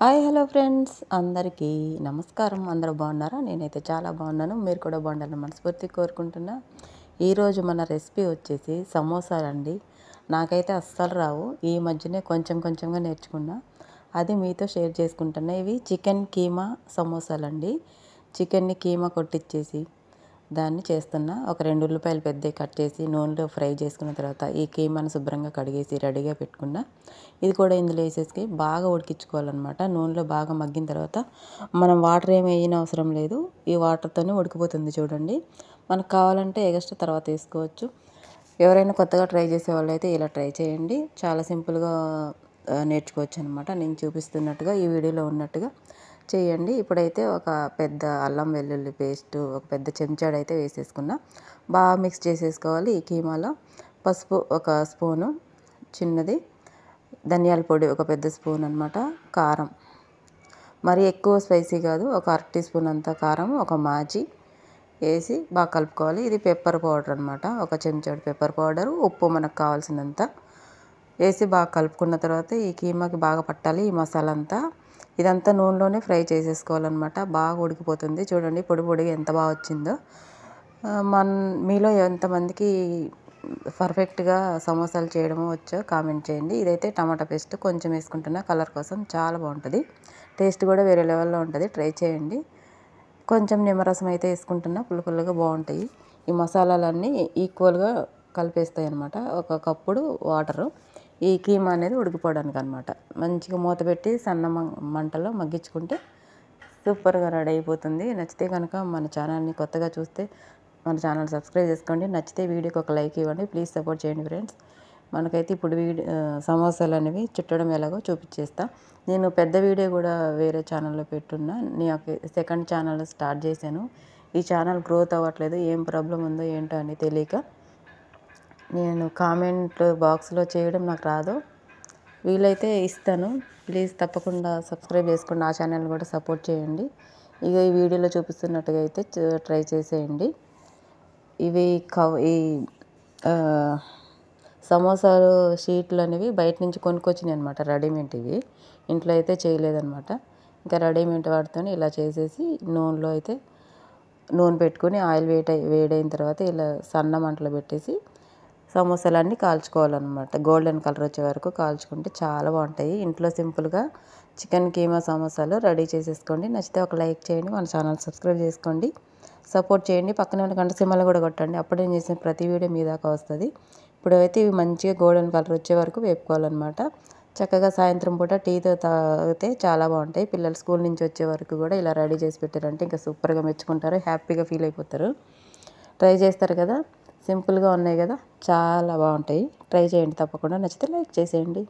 Hi hello friends, అందరికీ నమస్కారం. అందరూ బాగున్నారా? నేనైతే చాలా బాగున్నాను. మీరు కూడా బాగుండాలని మనస్ఫూర్తిగా కోరుకుంటున్నా. ఈరోజు మన రెసిపీ వచ్చేసి సమోసాలండి. నాకైతే అస్సలు రావు. ఈ మధ్యనే కొంచెం కొంచెంగా నేర్చుకున్నా. అది మీతో షేర్ చేసుకుంటున్నా. ఇవి చికెన్ కీమా సమోసాలండి. చికెన్ని కీమా కొట్టించేసి దాన్ని చేస్తున్నా. ఒక 2 ఉల్లిపాయలు పెద్దవి కట్ చేసి నూనెలో ఫ్రై చేసుకున్న తర్వాత ఈ కీమాను శుభ్రంగా కడిగేసి రెడీగా పెట్టుకున్నా. ఇది కూడా ఇందులో వేసేసి బాగా ఉడికించుకోవాలన్నమాట. నూనెలో బాగా మగ్గిన తర్వాత మనం వాటర్ ఏమి వేయనవసరం లేదు. ఈ వాటర్తోనే ఉడికిపోతుంది చూడండి. మనకు కావాలంటే ఎగస్ట్రా తర్వాత వేసుకోవచ్చు. ఎవరైనా కొత్తగా ట్రై చేసే వాళ్ళు అయితే ఇలా ట్రై చేయండి. చాలా సింపుల్గా నేర్చుకోవచ్చు అనమాట. నేను చూపిస్తున్నట్టుగా ఈ వీడియోలో ఉన్నట్టుగా చేయండి. ఇప్పుడైతే ఒక పెద్ద అల్లం వెల్లుల్లి పేస్ట్ ఒక పెద్ద చెంచాడు అయితే వేసేసుకున్నా. బాగా మిక్స్ చేసేసుకోవాలి. ఈ కీమాలో పసుపు ఒక స్పూను చిన్నది, ధనియాల పొడి ఒక పెద్ద స్పూన్ అనమాట, కారం మరి ఎక్కువ స్పైసీ కాదు, ఒక అర టీ స్పూన్ అంత కారం, ఒక మాజీ వేసి బాగా కలుపుకోవాలి. ఇది పెప్పర్ పౌడర్ అనమాట, ఒక చెంచాడు పెప్పర్ పౌడర్, ఉప్పు మనకు కావాల్సినంత వేసి బాగా కలుపుకున్న తర్వాత ఈ కీమాకి బాగా పట్టాలి ఈ మసాలా అంతా. ఇదంతా నూనెలోనే ఫ్రై చేసేసుకోవాలన్నమాట. బాగా ఉడికిపోతుంది చూడండి, పొడి పొడిగా ఎంత బాగా వచ్చిందో. మీలో ఎంతమందికి పర్ఫెక్ట్గా సమోసాలు చేయడమో వచ్చో కామెంట్ చేయండి. ఇదైతే టమాటా పేస్ట్ కొంచెం వేసుకుంటున్నా కలర్ కోసం, చాలా బాగుంటుంది. టేస్ట్ కూడా వేరే లెవెల్లో ఉంటుంది, ట్రై చేయండి. కొంచెం నిమ్మరసం అయితే వేసుకుంటున్నా, పుల్లగా బాగుంటాయి. ఈ మసాలాలన్నీ ఈక్వల్గా కలిపేస్తాయి అన్నమాట. ఒక కప్పుడు వాటరు ఈ కీమా అనేది ఉడికిపోవడానికి అనమాట. మంచిగా మూత పెట్టి సన్న మంటలో మగ్గించుకుంటే సూపర్గా రెడీ అయిపోతుంది. నచ్చితే కనుక మన ఛానల్ని కొత్తగా చూస్తే మన ఛానల్ సబ్స్క్రైబ్ చేసుకోండి. నచ్చితే వీడియోకి ఒక లైక్ ఇవ్వండి. ప్లీజ్ సపోర్ట్ చేయండి ఫ్రెండ్స్. మనకైతే ఇప్పుడు సమోసాలు అనేవి చుట్టడం ఎలాగో చూపించేస్తా. నేను పెద్ద వీడియో కూడా వేరే ఛానల్లో పెట్టున్నా. నేను సెకండ్ ఛానల్ స్టార్ట్ చేశాను. ఈ ఛానల్ గ్రోత్ అవ్వట్లేదు, ఏం ప్రాబ్లం ఉందో ఏంటో అని తెలియక నేను కామెంట్ బాక్స్లో చేయడం నాకు రాదు. వీలైతే ఇస్తాను. ప్లీజ్ తప్పకుండా సబ్స్క్రైబ్ చేసుకోండి. ఆ ఛానల్ కూడా సపోర్ట్ చేయండి. ఇక ఈ వీడియోలో చూపిస్తున్నట్టుగా అయితే ట్రై చేసేయండి. ఇవి ఈ సమోసాలు షీట్లు అనేవి బయట నుంచి కొనుక్కొచ్చినాయి అనమాట, రెడీమేడ్. ఇవి ఇంట్లో అయితే చేయలేదన్నమాట. ఇంకా రెడీమేడ్ వాటితో ఇలా చేసేసి నూనెలో అయితే నూనె పెట్టుకొని ఆయిల్ వేడైన తర్వాత ఇలా సన్న మంటలో పెట్టేసి సమోసాలన్నీ కాల్చుకోవాలన్నమాట. గోల్డెన్ కలర్ వచ్చే వరకు కాల్చుకుంటే చాలా బాగుంటాయి. ఇంట్లో సింపుల్గా చికెన్ కీమా సమోసాలు రెడీ చేసేసుకోండి. నచ్చితే ఒక లైక్ చేయండి, మన ఛానల్ సబ్స్క్రైబ్ చేసుకోండి, సపోర్ట్ చేయండి. పక్కనే ఉన్న గంట సింబల్ కూడా కొట్టండి, అప్పుడే నేను చేసిన ప్రతి వీడియో మీ దాకా వస్తుంది. ఇప్పుడు అయితే ఇవి మంచిగా గోల్డెన్ కలర్ వచ్చే వరకు వేపుకోవాలన్నమాట. చక్కగా సాయంత్రం పూట టీతో తాగితే చాలా బాగుంటాయి. పిల్లలు స్కూల్ నుంచి వచ్చే వరకు కూడా ఇలా రెడీ చేసి పెట్టారంటే ఇంకా సూపర్గా మెచ్చుకుంటారు, హ్యాపీగా ఫీల్ అయిపోతారు. ట్రై చేస్తారు కదా, సింపుల్గా ఉన్నాయి కదా, చాలా బాగుంటాయి. ట్రై చేయండి తప్పకుండా. నచ్చితే లైక్ చేసేయండి.